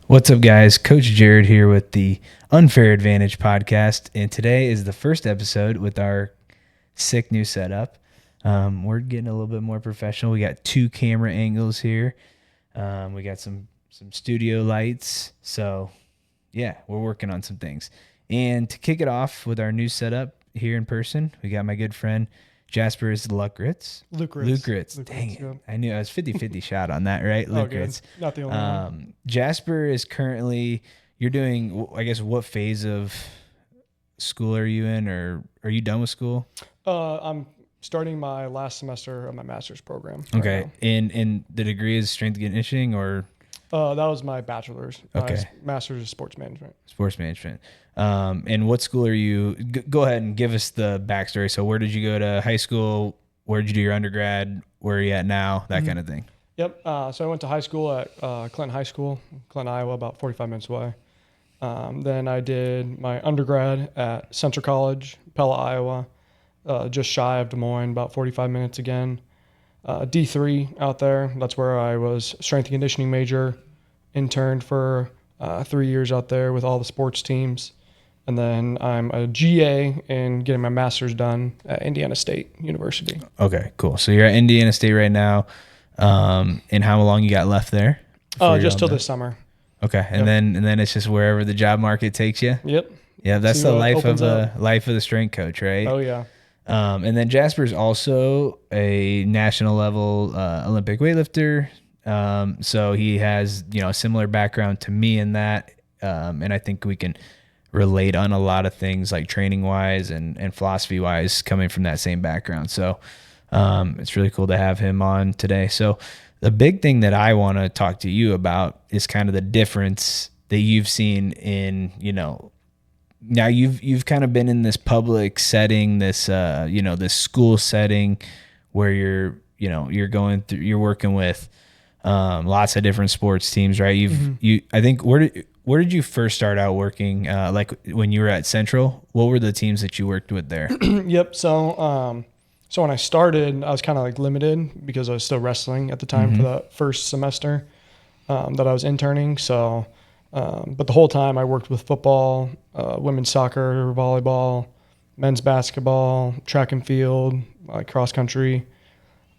What's up, guys? Coach Jared here with the Unfair Advantage podcast, and today is the first episode with our sick new setup. We're getting a little bit more professional. We got 2 camera angles here. We got some studio lights. So, yeah, we're working on some things. And to kick it off with our new setup here in person, we got my good friend Jasper Luckritz. Luckritz. Dang it. Yep. I knew I was 50-50 shot on that, right? Luckritz. Oh, not the only one. Jasper is currently, you're doing, I guess, what phase of school are you in, or are you done with school? I'm starting my last semester of my master's program. Okay. Right and the degree is strength and conditioning, or? That was my bachelor's. Okay. Master's of sports management. Sports management. And what school are you? Go ahead and give us the backstory. So where did you go to high school? Where did you do your undergrad? Where are you at now? That kind of thing. Yep. So I went to high school at Clinton High School, Clinton, Iowa, about 45 minutes away. Then I did my undergrad at Central College, Pella, Iowa, just shy of Des Moines, about 45 minutes again. D3 out there. That's where I was strength and conditioning major, interned for 3 years out there with all the sports teams. And then I'm a GA in getting my master's done at Indiana State University. Okay, cool. So you're at Indiana State right now. And how long you got left there? Just till this summer. Okay. And then it's just wherever the job market takes you. Yep. Yeah. That's the life of the strength coach, right? Oh yeah. And then Jasper's also a national level Olympic weightlifter. So he has, a similar background to me in that. And I think we can relate on a lot of things like training wise and philosophy wise coming from that same background. So it's really cool to have him on today. So the big thing that I want to talk to you about is kind of the difference that you've seen in, now you've kind of been in this public setting, this this school setting where you're going through, you're working with lots of different sports teams, right? I think where did you first start out working? Like when you were at Central, what were the teams that you worked with there? Yep. So when I started, I was kind of like limited because I was still wrestling at the time for the first semester that I was interning. So. But the whole time I worked with football, women's soccer, volleyball, men's basketball, track and field, cross country.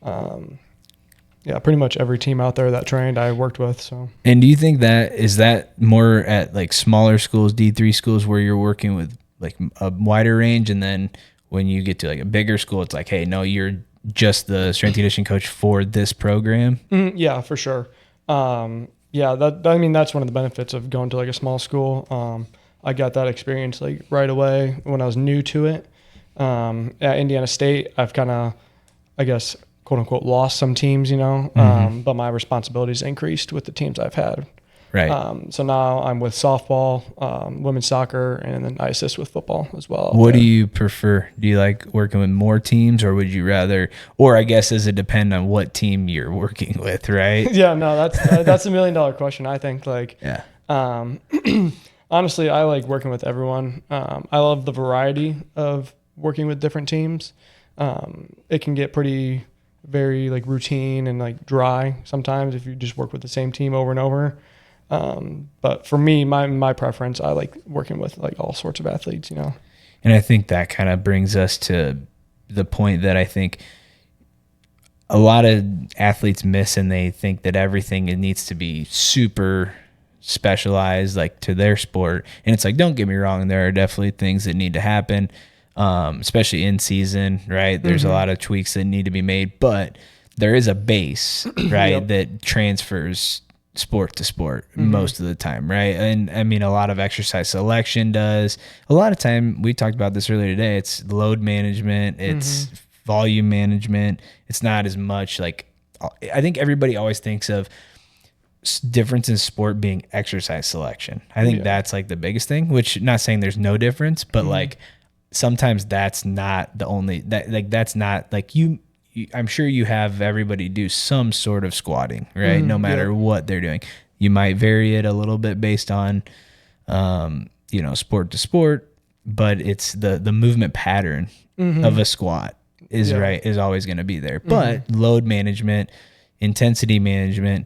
Pretty much every team out there that trained I worked with. So. And do you think is that more at like smaller schools, D3 schools, where you're working with like a wider range, and then when you get to like a bigger school, it's like, hey, no, you're just the strength and conditioning coach for this program? Yeah, for sure. That's one of the benefits of going to like a small school. I got that experience like right away when I was new to it. At Indiana State, I've kind of, I guess, quote unquote, lost some teams, but my responsibilities increased with the teams I've had. Right. So now I'm with softball, women's soccer, and then I assist with football as well. What do you prefer? Do you like working with more teams, or would you rather, or I guess does it depend on what team you're working with, right? Yeah, no, that's $1 million question. I think honestly, I like working with everyone. I love the variety of working with different teams. It can get very like routine and like dry sometimes if you just work with the same team over and over. But for me, my preference, I like working with like all sorts of athletes, And I think that kind of brings us to the point that I think a lot of athletes miss, and they think that everything, it needs to be super specialized like to their sport. And it's like, don't get me wrong, there are definitely things that need to happen, especially in season, right? There's a lot of tweaks that need to be made, but there is a base, right, that transfers sport to sport most of the time, right? And I mean, a lot of exercise selection does. A lot of time, we talked about this earlier today, it's load management, it's volume management. It's not as much like, I think everybody always thinks of difference in sport being exercise selection. I think that's like the biggest thing, which not saying there's no difference, but like sometimes that's not the only, that's not like I'm sure you have everybody do some sort of squatting, right? No matter what they're doing. You might vary it a little bit based on, sport to sport, but it's the movement pattern of a squat is always going to be there. But load management, intensity management,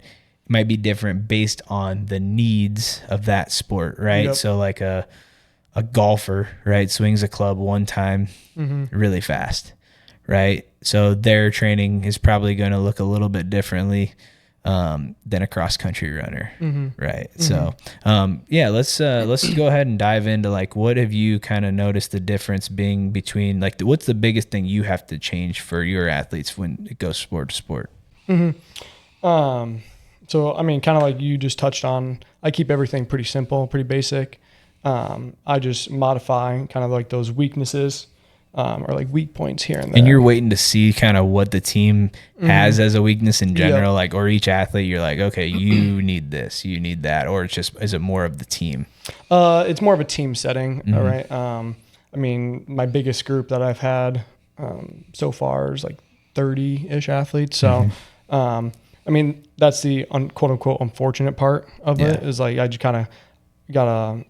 might be different based on the needs of that sport, right? Yep. So like a golfer, right, swings a club one time really fast, right? So their training is probably going to look a little bit differently than a cross country runner, right? So yeah, let's go ahead and dive into like what have you kind of noticed the difference being between like what's the biggest thing you have to change for your athletes when it goes sport to sport? So I mean, kind of like you just touched on, I keep everything pretty simple, pretty basic. I just modify kind of like those weaknesses or like weak points here and there. And you're waiting to see kind of what the team has as a weakness in general, like, or each athlete, you're like, okay, you need this, you need that, or it's just, is it more of the team? It's more of a team setting. All right. I mean, my biggest group that I've had so far is like 30-ish athletes. So, I mean, that's the quote unquote unfortunate part of it is like, I just kind of gotta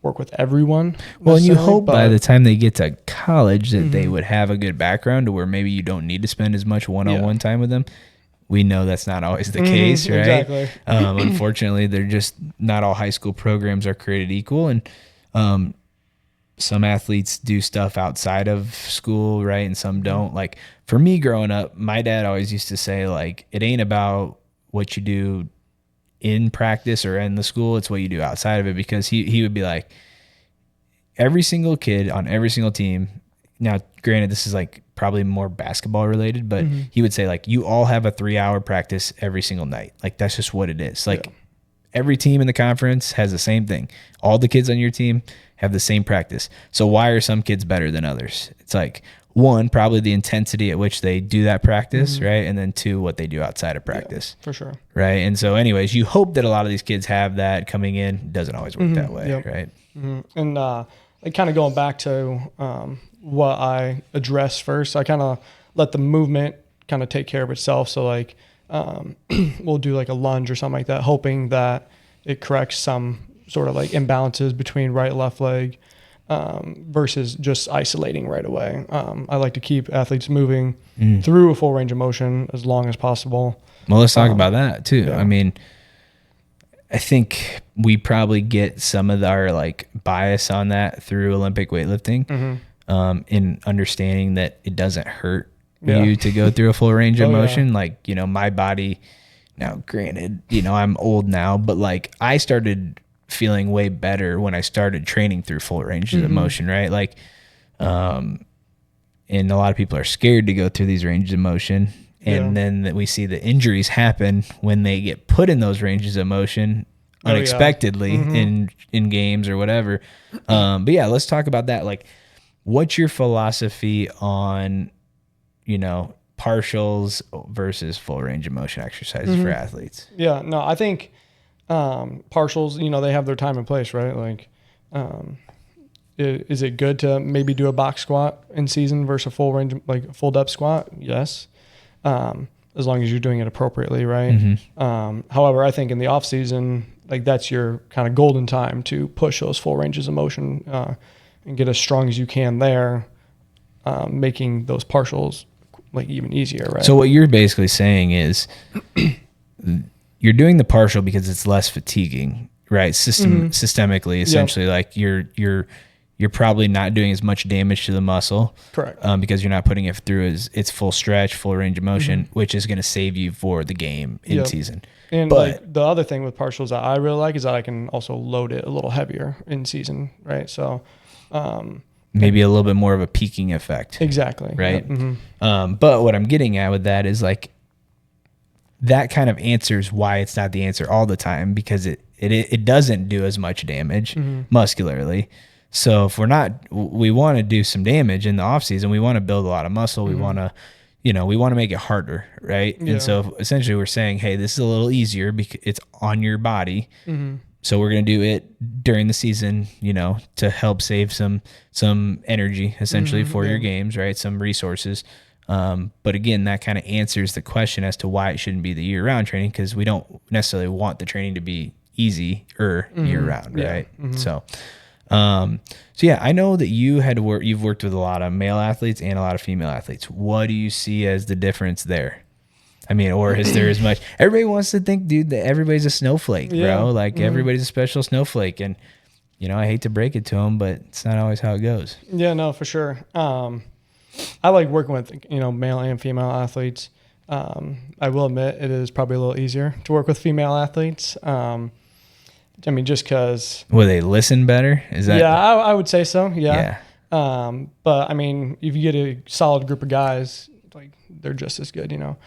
work with everyone. Well, and you hope by the time they get to college that they would have a good background to where maybe you don't need to spend as much one-on-one time with them. We know that's not always the case, right? Exactly. Unfortunately, they're just not all high school programs are created equal. And some athletes do stuff outside of school, right? And some don't. Like for me growing up, my dad always used to say, like, it ain't about what you do in practice or in the school, it's what you do outside of it, because he would be like, every single kid on every single team, now granted this is like probably more basketball related, but he would say like, you all have a 3-hour practice every single night. Like that's just what it is. Like every team in the conference has the same thing. All the kids on your team have the same practice. So why are some kids better than others? It's like, one, probably the intensity at which they do that practice, right? And then two, what they do outside of practice. For sure. Right. And so anyways, you hope that a lot of these kids have that coming in. It doesn't always work that way, right? And like kind of going back to what I addressed first, I kind of let the movement kind of take care of itself. So like we'll do like a lunge or something like that, hoping that it corrects some sort of like imbalances between right and left leg. Versus just isolating right away. I like to keep athletes moving through a full range of motion as long as possible. Well, let's talk about that too. I mean, I think we probably get some of our like bias on that through Olympic weightlifting, in understanding that it doesn't hurt you to go through a full range of motion. Like, you know, my body now, granted, you know, I'm old now, but like I started feeling way better when I started training through full ranges of motion, right? Like, and a lot of people are scared to go through these ranges of motion. And then that we see the injuries happen when they get put in those ranges of motion unexpectedly in games or whatever. But yeah, let's talk about that. Like, what's your philosophy on, you know, partials versus full range of motion exercises for athletes? Yeah, no, I think partials, you know, they have their time and place, right? Like, is it good to maybe do a box squat in season versus a full range, like full depth squat? Yes. As long as you're doing it appropriately, right? However, I think in the off season, like that's your kind of golden time to push those full ranges of motion and get as strong as you can there, making those partials like even easier, right? So what you're basically saying is you're doing the partial because it's less fatiguing, right? Systemically, essentially, like you're probably not doing as much damage to the muscle, correct? Because you're not putting it through its full stretch, full range of motion, which is going to save you for the game in season. And like the other thing with partials that I really like is that I can also load it a little heavier in season, right? So maybe a little bit more of a peaking effect, exactly, right? But what I'm getting at with that is like, that kind of answers why it's not the answer all the time, because it doesn't do as much damage muscularly. So if we want to do some damage in the off season, we want to build a lot of muscle. We want to, you know, we want to make it harder, right? And so essentially we're saying, hey, this is a little easier because it's on your body. So we're going to do it during the season, you know, to help save some energy essentially for your games, right? Some resources. But again, that kind of answers the question as to why it shouldn't be the year-round training, because we don't necessarily want the training to be easy or year-round, right? So yeah, I know that you've worked with a lot of male athletes and a lot of female athletes. What do you see as the difference there? I mean, or is there as much? Everybody wants to think, dude, that everybody's a snowflake, bro. Like everybody's a special snowflake. And, you know, I hate to break it to them, but it's not always how it goes. Yeah, no, for sure. I like working with, you know, male and female athletes. I will admit it is probably a little easier to work with female athletes. I mean, just because. Will they listen better? Is that? Yeah, I would say so. Yeah. But I mean, if you get a solid group of guys, like they're just as good, you know.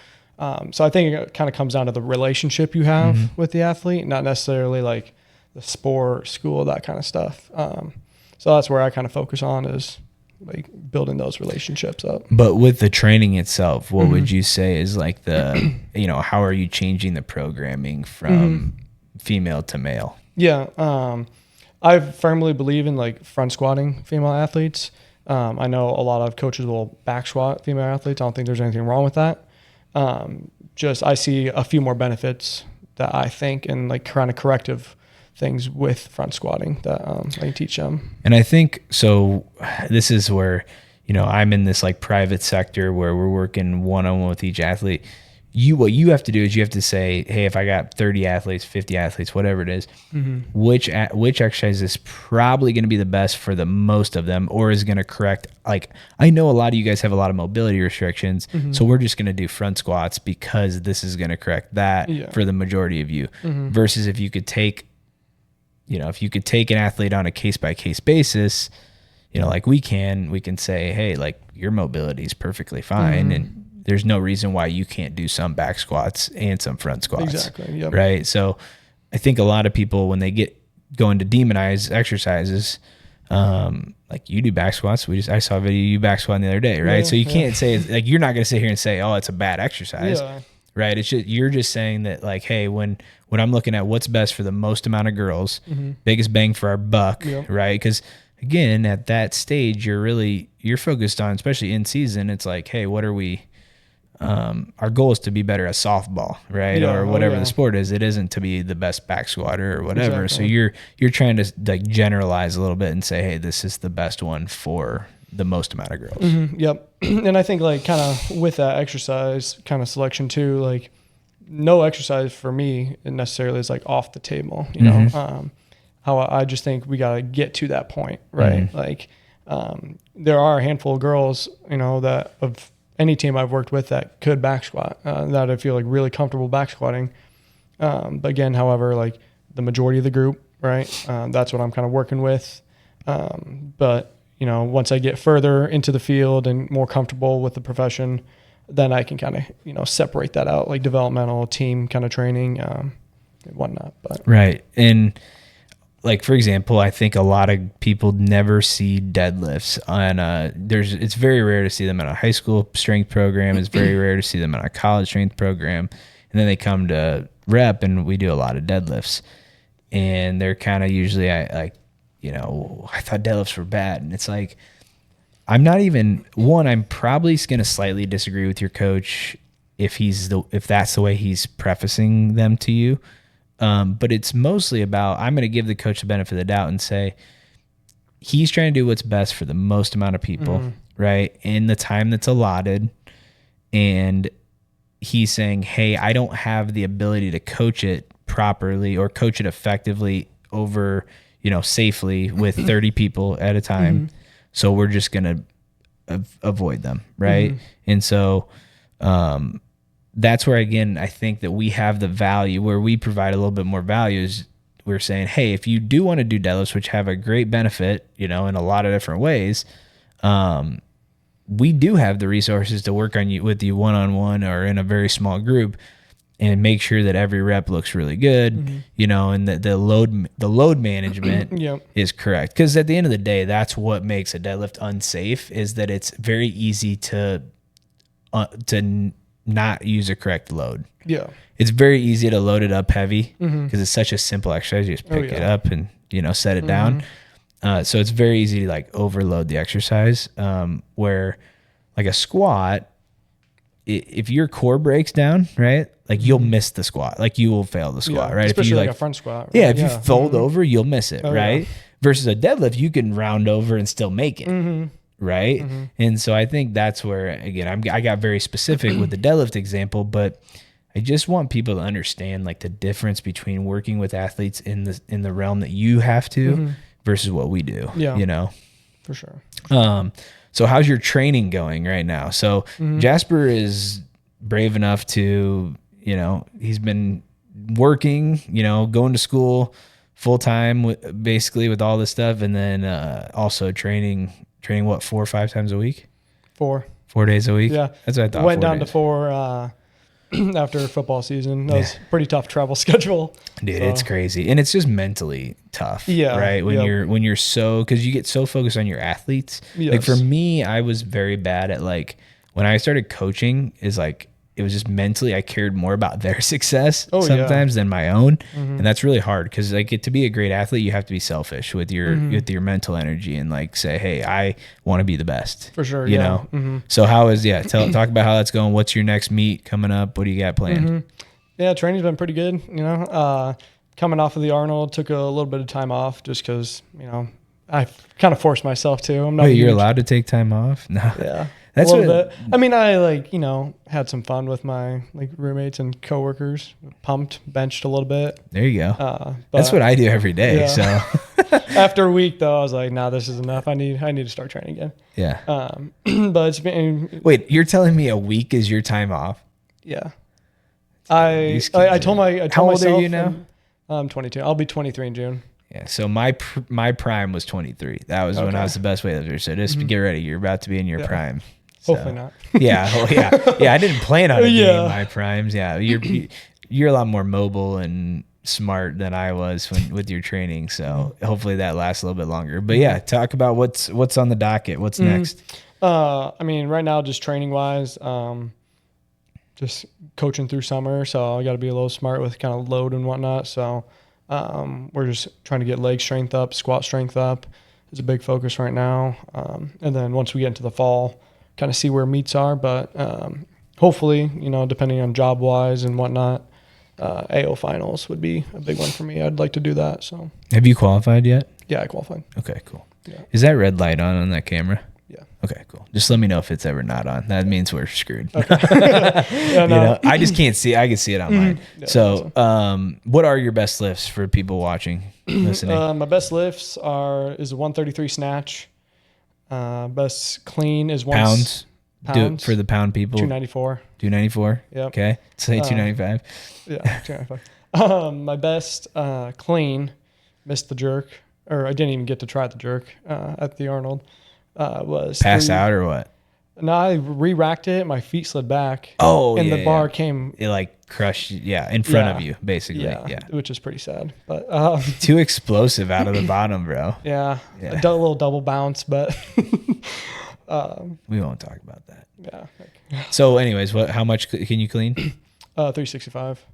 So I think it kind of comes down to the relationship you have with the athlete, not necessarily like the sport, school, that kind of stuff. So that's where I kind of focus on, is like building those relationships up. But with the training itself, what would you say is like the, you know, how are you changing the programming from female to male? Yeah. I firmly believe in like front squatting female athletes. I know a lot of coaches will back squat female athletes. I don't think there's anything wrong with that. Just I see a few more benefits that I think, and like kind of corrective things with front squatting that I can teach them. And I think, so this is where, you know, I'm in this like private sector where we're working one-on-one with each athlete. What you have to do is you have to say, hey, if I got 30 athletes, 50 athletes, whatever it is, which exercise is probably going to be the best for the most of them, or is going to correct. Like, I know a lot of you guys have a lot of mobility restrictions, so we're just going to do front squats because this is going to correct that for the majority of you. Versus if you could take, you know, if you could take an athlete on a case-by-case basis, you know, like we can say, hey, like your mobility is perfectly fine, and there's no reason why you can't do some back squats and some front squats. Exactly. Yep. Right. So I think a lot of people, when they get going to demonize exercises, like you do back squats. I saw a video of you back squatting the other day. Right. So you can't say, like, you're not going to sit here and say, oh, it's a bad exercise. Right. It's just, you're just saying that, like, hey, when I'm looking at what's best for the most amount of girls, biggest bang for our buck. Right. Because again, at that stage, you're focused on, especially in season, it's like, hey, what are we, our goal is to be better at softball, right? Or whatever the sport is. It isn't to be the best back squatter or whatever. So you're trying to like generalize a little bit and say, hey, this is the best one for the most amount of girls. Yep. And I think like kind of with that exercise kind of selection too, like no exercise for me necessarily is like off the table, you know. How I just think we got to get to that point, right? Like there are a handful of girls, you know, that of any team I've worked with that could back squat, that I feel like really comfortable back squatting. But again, however, like the majority of the group, right? That's what I'm kind of working with. But you know, once I get further into the field and more comfortable with the profession, then I can kind of, you know, separate that out, like developmental team kind of training, and whatnot. But right. And like, for example, I think a lot of people never see deadlifts on it's very rare to see them in a high school strength program. It's very rare to see them in a college strength program. And then they come to rep and we do a lot of deadlifts, and they're kind of usually like, you know, I thought deadlifts were bad. And it's like, I'm probably going to slightly disagree with your coach if that's the way he's prefacing them to you. But it's mostly about, I'm going to give the coach the benefit of the doubt and say, he's trying to do what's best for the most amount of people, right? In the time that's allotted. And he's saying, hey, I don't have the ability to coach it properly or coach it effectively over, you know, safely with 30 people at a time. So we're just going to avoid them. Right. And so, that's where, again, I think that we have the value where we provide a little bit more value is we're saying, hey, if you do want to do deadlifts, which have a great benefit, you know, in a lot of different ways, we do have the resources to work on you with you one-on-one or in a very small group and make sure that every rep looks really good, you know, and that the load management is correct. Because at the end of the day, that's what makes a deadlift unsafe, is that it's very easy to not use a correct load. It's very easy to load it up heavy because it's such a simple exercise. You just pick it up and, you know, set it down. So it's very easy to like overload the exercise, where like a squat, if your core breaks down, right, like you'll miss the squat, like you will fail the squat, right? Especially if you like a front squat. Right? Yeah, if you fold over, you'll miss it, right? Versus a deadlift, you can round over and still make it. right? And so I think that's where, again, I got very specific with the deadlift example, but I just want people to understand like the difference between working with athletes in the realm that you have to versus what we do. Yeah. You know, For sure. So how's your training going right now? So Jasper is brave enough to, you know, he's been working, you know, going to school full time basically with all this stuff, and then also training what, 4 or 5 times a week? 4 days a week. Yeah, that's what I thought. Went down to 4 after football season. That was a pretty tough travel schedule. Dude, it's crazy, and it's just mentally tough. Yeah, right. When you're so, because you get so focused on your athletes. Yes. Like for me, I was very bad at like when I started coaching. Is like it was just mentally I cared more about their success sometimes than my own, and that's really hard because like to be a great athlete, you have to be selfish with your mental energy and like say, hey, I want to be the best for sure. You know. So how is talk about how that's going? What's your next meet coming up? What do you got planned? Yeah, training's been pretty good. You know, coming off of the Arnold, took a little bit of time off just because, you know, I kind of forced myself to. I'm not. Wait, you're allowed to take time off? No. Yeah. That's a little bit. I mean, I like, you know, had some fun with my like roommates and coworkers. Pumped, benched a little bit. There you go. That's what I do every day. So after a week though, I was like, nah, this is enough. I need to start training again. Yeah. But it's been. Wait, you're telling me a week is your time off? Yeah. I told myself. How old are you now? I'm 22. I'll be 23 in June. Yeah, so my prime was 23. That was when I was the best weightlifter. So just get ready. You're about to be in your prime. So, hopefully not. Yeah. I didn't plan on it being my primes. Yeah, you're a lot more mobile and smart than I was with your training. So hopefully that lasts a little bit longer. But yeah, talk about what's on the docket. What's next? I mean, right now, just training wise, just coaching through summer. So I got to be a little smart with kind of load and whatnot. So we're just trying to get leg strength up, squat strength up is a big focus right now. And then once we get into the fall, kind of see where meets are. But hopefully, you know, depending on job wise and whatnot, AO finals would be a big one for me. I'd like to do that. So have you qualified yet? Yeah, I qualified. Okay, cool. Yeah. Is that red light on that camera? Yeah. Okay, cool. Just let me know if it's ever not on. That means we're screwed. Okay. Yeah, no. You know, I just can't see. I can see it on mine. Yeah, so, what are your best lifts for people watching, listening? My best lifts is a 133 snatch. Best clean is pounds. Do it for the pound people. 294. 294. Yep. Okay. Say 295. Yeah, 295. My best clean, missed the jerk, or I didn't even get to try the jerk at the Arnold. Was pass out or what? No, I re-racked it. My feet slid back. Oh, and the bar came. It like crushed. Yeah, in front of you, basically. Yeah, which is pretty sad. But too explosive out of the bottom, bro. Yeah. A little double bounce, but we won't talk about that. Yeah. So, anyways, how much can you clean? 365.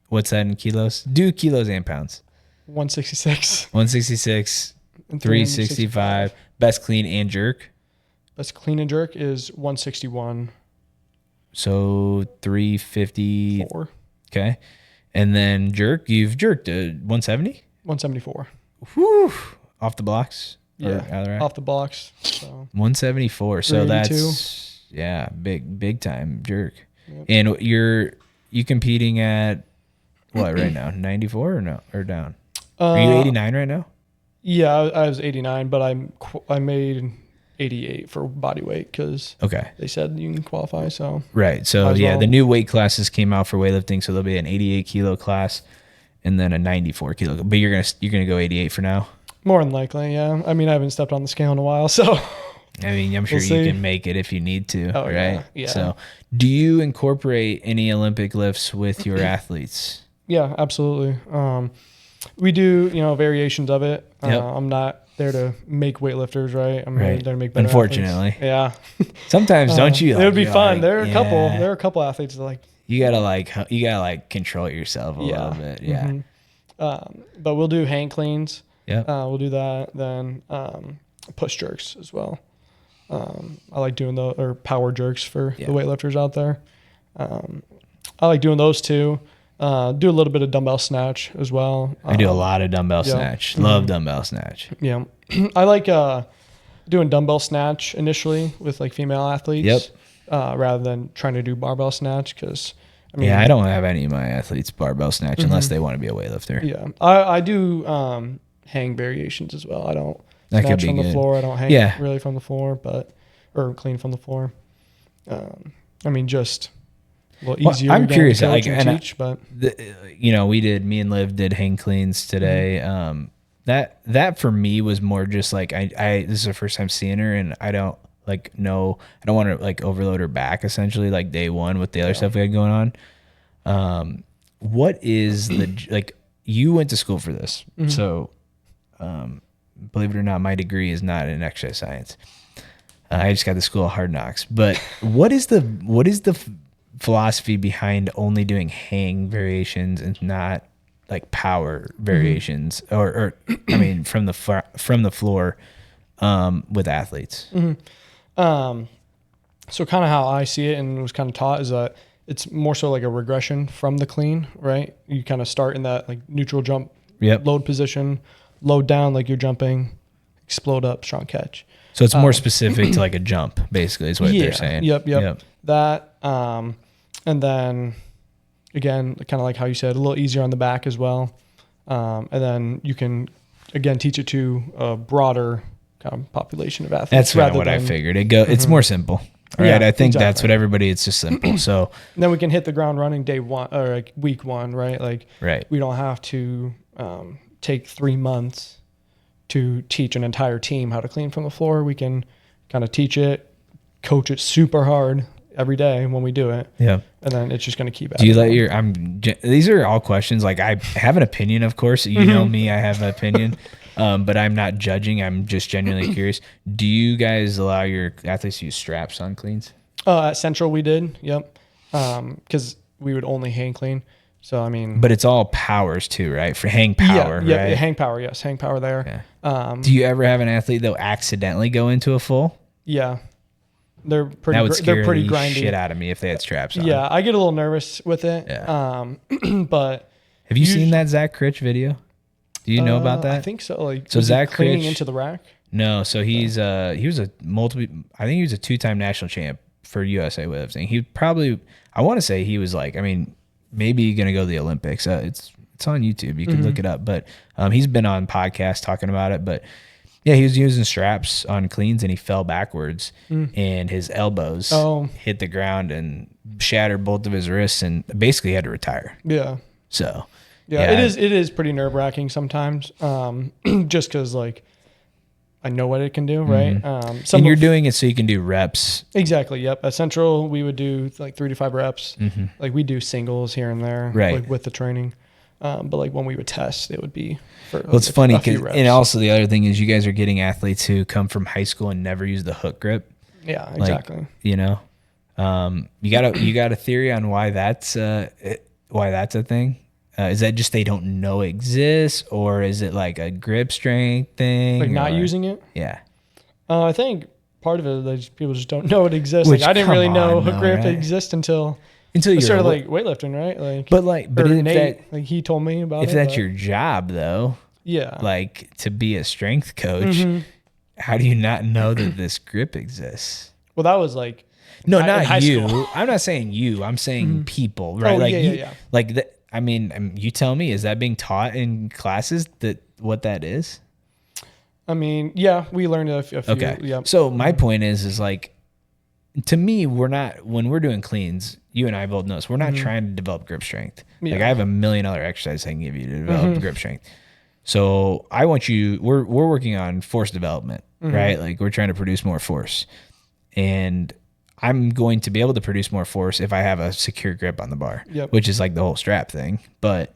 What's that in kilos? Do kilos and pounds. 166. 166. 365. Best clean and jerk. Best clean and jerk is 161. So 354. 4. Okay. And then jerk, you've jerked 170? 174. Whew. Off the blocks? Yeah. Out of the rack? Off the blocks. So 174. So that's big time jerk. Yep. And you competing at what right now? 94 or no? Or down? Are you 89 right now? Yeah, I was 89, but I made 88 for body weight because they said you can qualify. So right. So the new weight classes came out for weightlifting. So there'll be an 88 kilo class and then a 94 kilo. But you're gonna go 88 for now. More than likely, yeah. I mean, I haven't stepped on the scale in a while, so. I mean, I'm sure you can make it if you need to, right? Yeah. So, do you incorporate any Olympic lifts with your athletes? Yeah, absolutely. We do, variations of it. Yep. I'm not there to make weightlifters, right? I'm there to make better Unfortunately. athletes. Yeah. Sometimes don't you? It would be fun. There are a couple athletes that like. You gotta control yourself a little bit. Yeah. Mm-hmm. But we'll do hang cleans. Yeah. We'll do that. Then push jerks as well. I like doing or power jerks for the weightlifters out there. I like doing those too. Do a little bit of dumbbell snatch as well. I do a lot of dumbbell snatch. Love dumbbell snatch. Yeah. I like doing dumbbell snatch initially with like female athletes. Rather than trying to do barbell snatch, because I don't have any of my athletes barbell snatch unless they want to be a weightlifter. Yeah, I do hang variations as well. I don't snatch from the floor. I don't hang really from the floor, or clean from the floor. Just a little easier. I'm curious. To teach, but me and Liv did hang cleans today. That for me was more just like this is the first time seeing her, and I don't want to like overload her back essentially like day one with the other stuff we had going on. What is you went to school for this. So, believe it or not, my degree is not in exercise science. I just got the school of hard knocks, but what is the philosophy behind only doing hang variations and not like power variations or from the floor, with athletes? So kind of how I see it and was kind of taught is that it's more so like a regression from the clean, right? You kind of start in that like neutral jump, load position, load down like you're jumping, explode up, strong catch. So it's more specific to like a jump, basically, is what they're saying. Yep. That, and then again, kind of like how you said, a little easier on the back as well. And then you can again teach it to a broader kind of population of athletes. That's kind of what I figured. It's more simple. All right. I think that's what everybody, it's just simple. So then we can hit the ground running day one or like week one, right? Like we don't have to take 3 months to teach an entire team how to clean from the floor. We can kind of teach it, coach it super hard every day when we do it. Yeah. And then it's just going to keep Do you let your, these are all questions. Like I have an opinion, of course, you know me, I have an opinion, but I'm not judging. I'm just genuinely curious. Do you guys allow your athletes to use straps on cleans? At Central we did. Yep. Cause we would only hang clean. So, but it's all powers too, right? For hang power, right? Yeah, hang power. Yes. Hang power there. Yeah. Do you ever have an athlete though accidentally go into a full? Yeah. They're pretty grindy. Shit out of me if they had straps on. Yeah. I get a little nervous with it. Yeah. But have you seen that Zach Critch video? Do you know about that? I think so. Like, so Zach cleaning Critch, into the rack? No. So he was a 2-time national champ for USA weightlifting. I want to say he was like, maybe going to go to the Olympics. It's on YouTube. You can look it up. But he's been on podcasts talking about it. But yeah, he was using straps on cleans and he fell backwards and his elbows hit the ground and shattered both of his wrists and basically had to retire. Yeah. So yeah, it is pretty nerve wracking sometimes. Just because like I know what it can do, right? And you're doing it so you can do reps. Exactly. Yep. At Central, we would do like 3 to 5 reps. Like we do singles here and there, right? Like with the training. But like when we would test, it would be. It's funny and also the other thing is you guys are getting athletes who come from high school and never use the hook grip. Yeah, exactly. You got a theory on why that's a thing? Is that just they don't know it exists, or is it like a grip strength thing? Like not using it? Yeah. I think part of it is people just don't know it exists. Like I didn't really know hook grip exists until you started like weightlifting, right? Like he told me about it. If that's your job though, yeah. Like to be a strength coach, how do you not know that this grip exists? Well, that was like no, not you. I'm not saying you. I'm saying people, right? Oh, like yeah. Like that. You tell me, is that being taught in classes that what that is? Yeah, we learned a few. Okay. Yeah. So my point is like, to me, when we're doing cleans, you and I both know this, we're not trying to develop grip strength. Yeah. Like I have $1 million exercise I can give you to develop grip strength. So we're working on force development, right? Like we're trying to produce more force, and I'm going to be able to produce more force if I have a secure grip on the bar, which is like the whole strap thing. But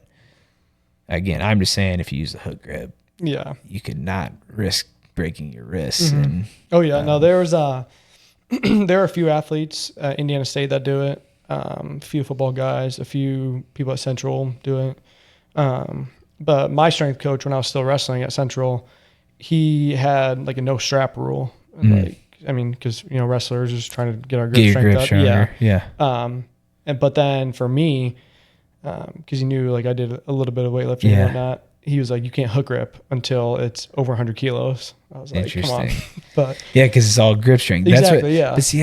again, I'm just saying if you use the hook grip, you could not risk breaking your wrists. And, no, there was there are a few athletes at Indiana State that do it. A few football guys, a few people at Central do it. But my strength coach, when I was still wrestling at Central, he had like a no strap rule. Because wrestlers are just trying to get our grip strength up. Stronger. Yeah. But then for me, because he knew like I did a little bit of weightlifting and whatnot, he was like, you can't hook grip until it's over 100 kilos. I was like, come on. But yeah, because it's all grip strength. Exactly, That's what, yeah. But see,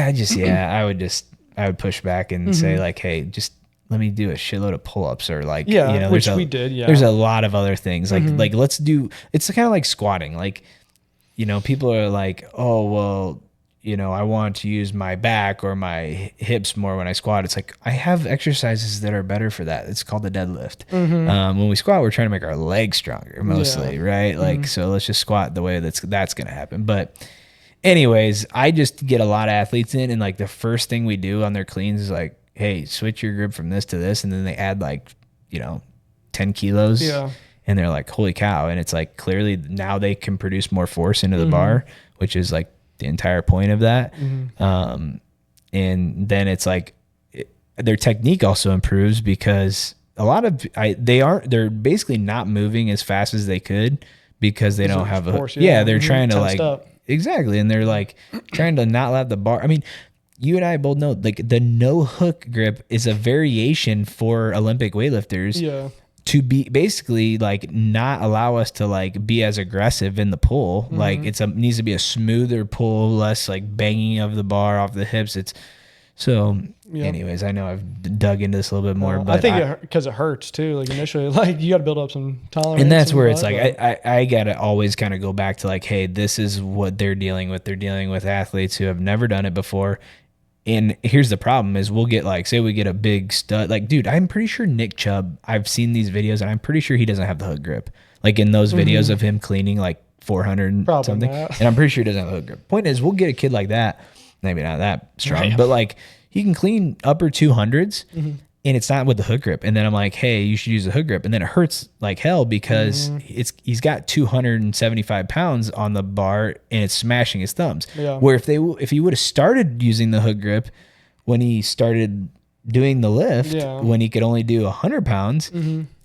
I would push back and say like, hey, just let me do a shitload of pull-ups or like, which we did. Yeah. There's a lot of other things like let's do, it's kind of like squatting. Like, people are like, oh, well, I want to use my back or my hips more when I squat. It's like, I have exercises that are better for that. It's called the deadlift. When we squat, we're trying to make our legs stronger mostly, right? Like, so let's just squat the way that's going to happen. But anyways, I just get a lot of athletes in, and like the first thing we do on their cleans is like, hey, switch your grip from this to this. And then they add like, 10 kilos. Yeah. And they're like, holy cow. And it's like, clearly now they can produce more force into the bar, which is like the entire point of that. And then it's like their technique also improves because a lot of they're basically not moving as fast as they could because they don't have force, they're trying to like up. Exactly. And they're like trying to not let the bar, I mean, you and I both know like the no hook grip is a variation for Olympic weightlifters to be basically like not allow us to like be as aggressive in the pull. Like needs to be a smoother pull, less like banging of the bar off the hips. Anyways, I know I've dug into this a little bit more, but I think because it hurts too. Like initially, like you got to build up some tolerance. And that's where it's like, I got to always kind of go back to like, hey, this is what they're dealing with. They're dealing with athletes who have never done it before. And here's the problem is we'll get like, say we get a big stud, like, dude, I'm pretty sure Nick Chubb, I've seen these videos and I'm pretty sure he doesn't have the hook grip. Like in those videos of him cleaning like 400 and something. And I'm pretty sure he doesn't have the hook grip. Point is we'll get a kid like that, maybe not that strong, but like he can clean upper 200s and it's not with the hook grip. And then I'm like, hey, you should use the hook grip. And then it hurts like hell because he's got 275 pounds on the bar and it's smashing his thumbs. Yeah. Where if he would have started using the hook grip when he started doing the lift, when he could only do 100 pounds,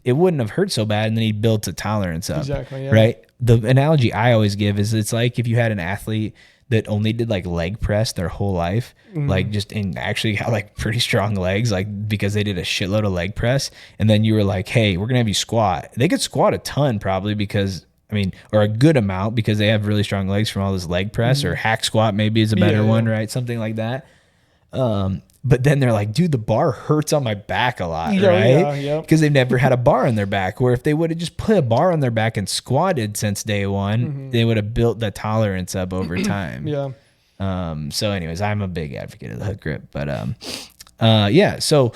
it wouldn't have hurt so bad. And then he built a tolerance up. Exactly. Yeah. Right. The analogy I always give is it's like if you had an athlete that only did like leg press their whole life, like just and actually got like pretty strong legs, like because they did a shitload of leg press. And then you were like, hey, we're going to have you squat. They could squat a ton probably because, or a good amount because they have really strong legs from all this leg press or hack squat maybe is a better one, right? Something like that. But then they're like, dude, the bar hurts on my back a lot, right? Because they've never had a bar on their back. Where if they would have just put a bar on their back and squatted since day one, they would have built the tolerance up over time. So anyways, I'm a big advocate of the hook grip. But So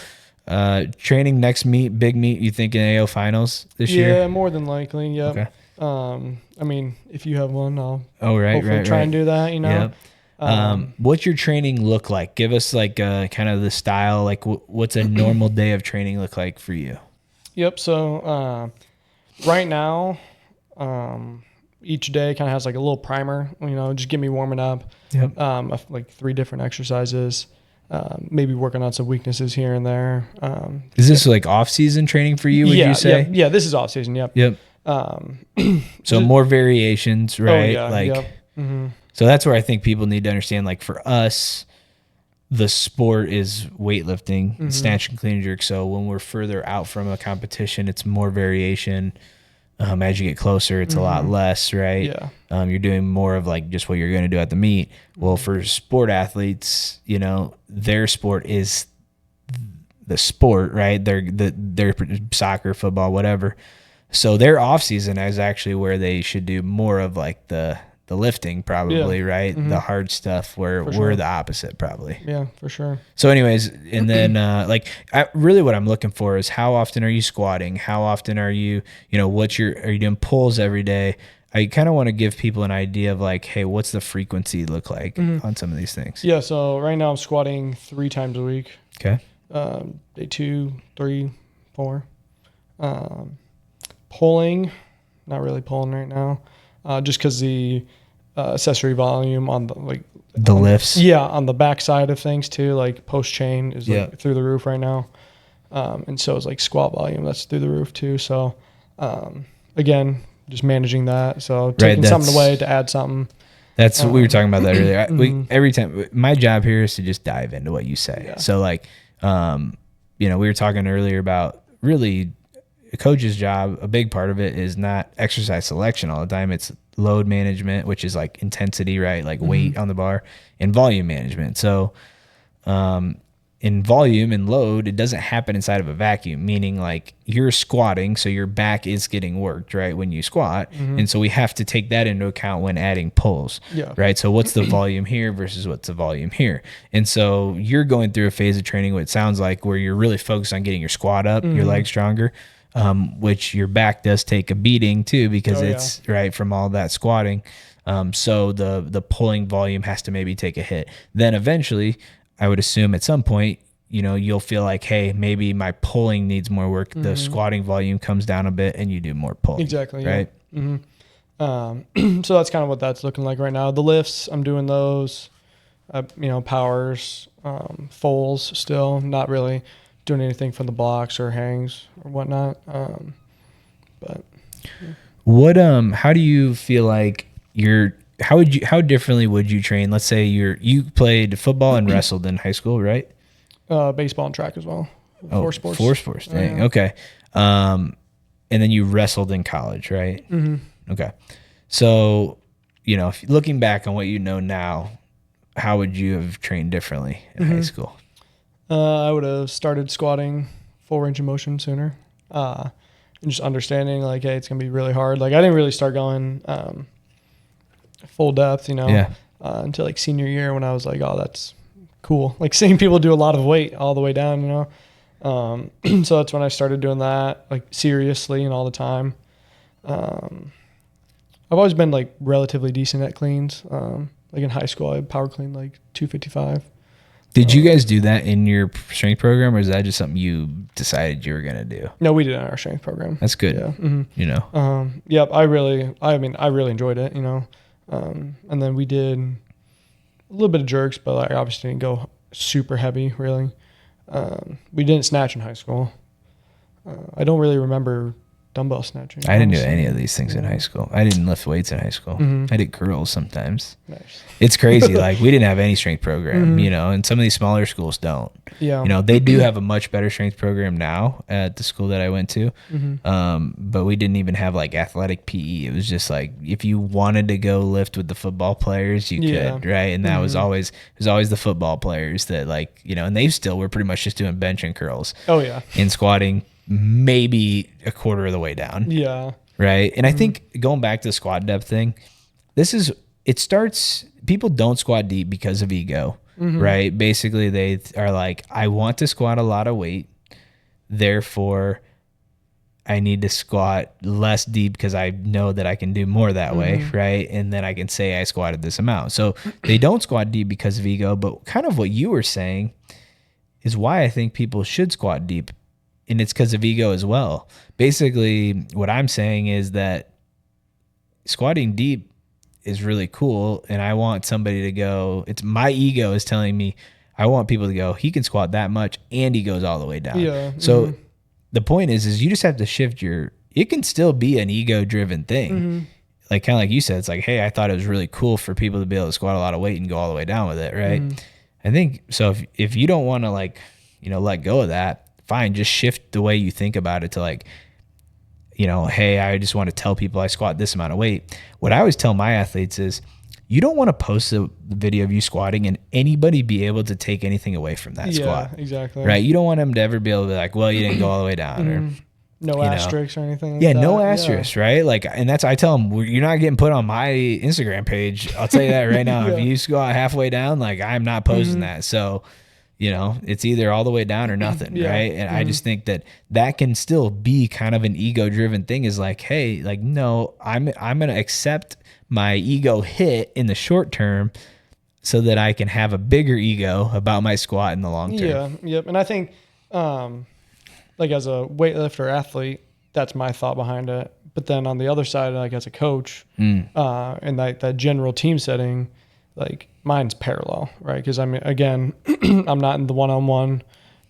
training next meet, big meet, you think in AO finals this year? Yeah, more than likely. Yep. Okay. If you have one, I'll hopefully try and do that. Yep. What's your training look like? Give us like kind of the style, like what's a normal day of training look like for you? Yep. So right now, each day kind of has like a little primer, just get me warming up. Yep. Like 3 different exercises, maybe working on some weaknesses here and there. Is this like off season training for you? Would you say? Yeah. This is off season. Yep. Yep. So more variations, right? So that's where I think people need to understand, like for us, the sport is weightlifting, snatch and clean and jerk. So when we're further out from a competition, it's more variation. As you get closer, it's a lot less, right? Yeah. You're doing more of like just what you're going to do at the meet. Well, for sport athletes, their sport is the sport, right? Their soccer, football, whatever. So their off season is actually where they should do more of like the lifting probably, right? The hard stuff where we're the opposite probably. Yeah, for sure. So anyways, and then really what I'm looking for is how often are you squatting? How often are you, are you doing pulls every day? I kind of want to give people an idea of like, hey, what's the frequency look like on some of these things? Yeah. So right now I'm squatting 3 times a week. Okay. Day 2, 3, 4. Pulling, not really pulling right now. Just because the accessory volume on the lifts, on the back side of things too, like post chain is like through the roof right now, and so is like squat volume, that's through the roof too. So again, just managing that. So taking something away to add something. That's we were talking about that earlier. Every time my job here is to just dive into what you say. So like, we were talking earlier about really a coach's job, a big part of it is not exercise selection all the time. It's load management, which is like intensity, right? Like weight on the bar, and volume management. So, in volume and load, it doesn't happen inside of a vacuum, meaning like you're squatting, so your back is getting worked, right, when you squat. And so we have to take that into account when adding pulls, right? So what's the volume here versus what's the volume here? And so you're going through a phase of training, what it sounds like, where you're really focused on getting your squat up, your legs stronger, which your back does take a beating too, because it's right from all that squatting. So the pulling volume has to maybe take a hit. Then eventually, I would assume at some point, you know, you'll feel like, hey, maybe my pulling needs more work. The squatting volume comes down a bit and you do more pulling. Exactly. Right. Yeah. So that's kind of what that's looking like right now. The lifts, I'm doing those, you know, powers, fulls still, not really doing anything from the blocks or hangs or whatnot. But what, how do you feel like how differently would you train? Let's say you played football and wrestled in high school, right? Baseball and track as well. Four sports. Four sports. Dang. Okay. And then you wrestled in college, right? Okay. So, you know, looking back on what you know now, how would you have trained differently in high school? I would have started squatting full range of motion sooner. And just understanding like, hey, it's going to be really hard. Like I didn't really start going, full depth, you know, until like senior year when I was like, oh, that's cool. Like seeing people do a lot of weight all the way down, you know? So that's when I started doing that like seriously and all the time. I've always been like relatively decent at cleans. Like in high school, I power cleaned like 255. Did you guys do that in your strength program, or is that just something you decided you were going to do? No, we did it in our strength program. That's good. Yeah. You know? Yep. I really enjoyed it, you know? And then we did a little bit of jerks, but like obviously didn't go super heavy really. We didn't snatch in high school. I don't really remember dumbbell snatching. I didn't do any of these things in high school. I didn't lift weights in high school. I did curls sometimes. Nice. It's crazy. Like we didn't have any strength program, you know, and some of these smaller schools don't. Yeah. You know, they do have a much better strength program now at the school that I went to. But we didn't even have like athletic PE. It was just like, if you wanted to go lift with the football players, you could, right? And that was always the football players that like, you know, and they still were pretty much just doing bench and curls. Oh yeah. And squatting maybe a quarter of the way down. Yeah. Right. And I think going back to the squat depth thing, people don't squat deep because of ego, right? Basically they are like, I want to squat a lot of weight. Therefore I need to squat less deep because I know that I can do more that way. Right. And then I can say I squatted this amount. So they don't squat deep because of ego, but kind of what you were saying is why I think people should squat deep. And it's because of ego as well. Basically, what I'm saying is that squatting deep is really cool. And I want somebody to go, it's my ego is telling me, I want people to go, he can squat that much and he goes all the way down. Yeah. So the point is you just have to shift it can still be an ego driven thing. Like kind of like you said, it's like, hey, I thought it was really cool for people to be able to squat a lot of weight and go all the way down with it. Right. I think so. If you don't want to like, you know, let go of that, fine, just shift the way you think about it to like, you know, hey, I just want to tell people I squat this amount of weight. What I always tell my athletes is you don't want to post a video of you squatting and anybody be able to take anything away from that squat. Yeah, exactly. Right? You don't want them to ever be able to be like, well, you didn't go all the way down or no asterisks or anything like that. that. No asterisks, right? Like, and I tell them, you're not getting put on my Instagram page. I'll tell you that right now. If you squat halfway down, like I'm not posting that. So, you know, it's either all the way down or nothing, right? And I just think that can still be kind of an ego-driven thing is like, hey, like, no, I'm going to accept my ego hit in the short term so that I can have a bigger ego about my squat in the long term. Yeah, yep. And I think, like as a weightlifter athlete, that's my thought behind it. But then on the other side, like as a coach, and like that general team setting, like mine's parallel, right? Because I mean, again, I'm not in the one-on-one.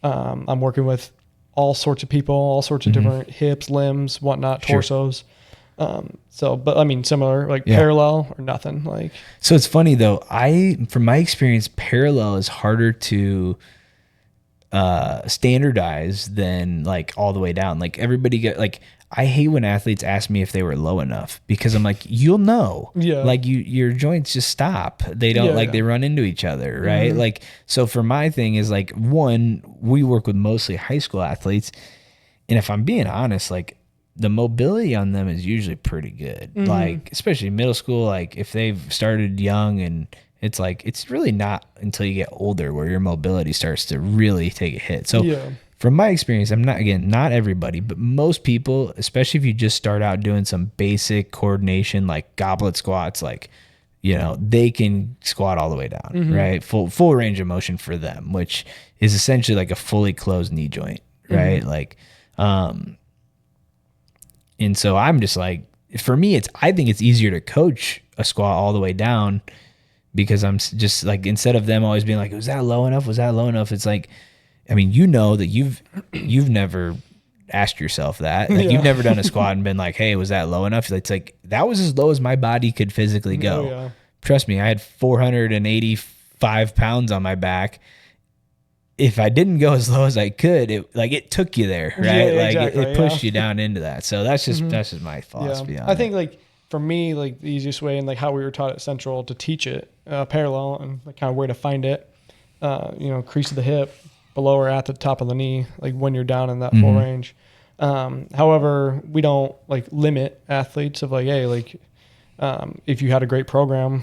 I'm working with all sorts of people, all sorts of different hips, limbs, whatnot, torsos. But I mean, similar, like parallel or nothing. Like, so it's funny though. From my experience, parallel is harder to standardized than like all the way down. Like everybody get like, I hate when athletes ask me if they were low enough, because I'm like, you'll know. Yeah. Like your joints just stop. They don't they run into each other, right? Like, so for my thing is like, one, we work with mostly high school athletes, and if I'm being honest, like the mobility on them is usually pretty good. Like especially middle school, like if they've started young, and it's like, it's really not until you get older where your mobility starts to really take a hit. So from my experience, I'm not, again, not everybody, but most people, especially if you just start out doing some basic coordination, like goblet squats, like, they can squat all the way down, right? Full range of motion for them, which is essentially like a fully closed knee joint, right? Like, and so I'm just like, for me, I think it's easier to coach a squat all the way down, because I'm just like, instead of them always being like, was that low enough? Was that low enough? It's like, I mean, that you've never asked yourself that. Like, you've never done a squat and been like, hey, was that low enough? It's like, that was as low as my body could physically go. Oh, yeah. Trust me, I had 485 pounds on my back. If I didn't go as low as I could, it took you there, right? Yeah, like exactly, it pushed you down into that. So that's just my philosophy on it. I think like for me, like the easiest way, and like how we were taught at Central to teach it parallel, and like kind of where to find it, crease of the hip, below or at the top of the knee, like when you're down in that full range. However, we don't like limit athletes of like, hey, like if you had a great program,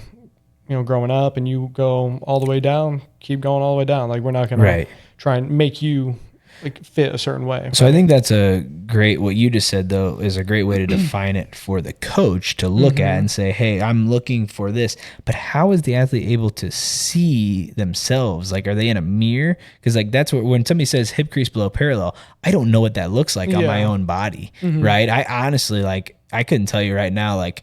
growing up, and you go all the way down, keep going all the way down. Like, we're not going to try and make you like fit a certain way. So I think that's what you just said, though, is a great way to define it for the coach to look at and say, hey, I'm looking for this. But how is the athlete able to see themselves? Like, are they in a mirror? Because like, that's what, when somebody says hip crease below parallel, I don't know what that looks like on my own body, right? I honestly, like, I couldn't tell you right now, like,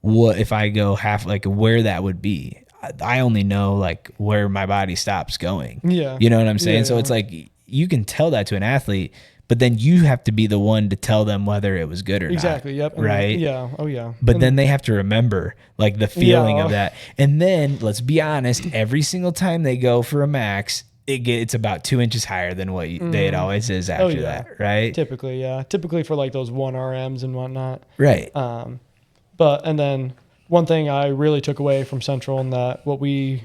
what if I go half, like where that would be. I only know like where my body stops going. Yeah. You know what I'm saying? So it's like, you can tell that to an athlete, but then you have to be the one to tell them whether it was good or not. Yep. Right. Yeah. Oh yeah. But then they have to remember like the feeling of that. And then let's be honest, every single time they go for a max, it's about 2 inches higher than what it always is after that. Right. Typically. Yeah. Typically for like those 1 RMs and whatnot. Right. And then one thing I really took away from Central, and that what we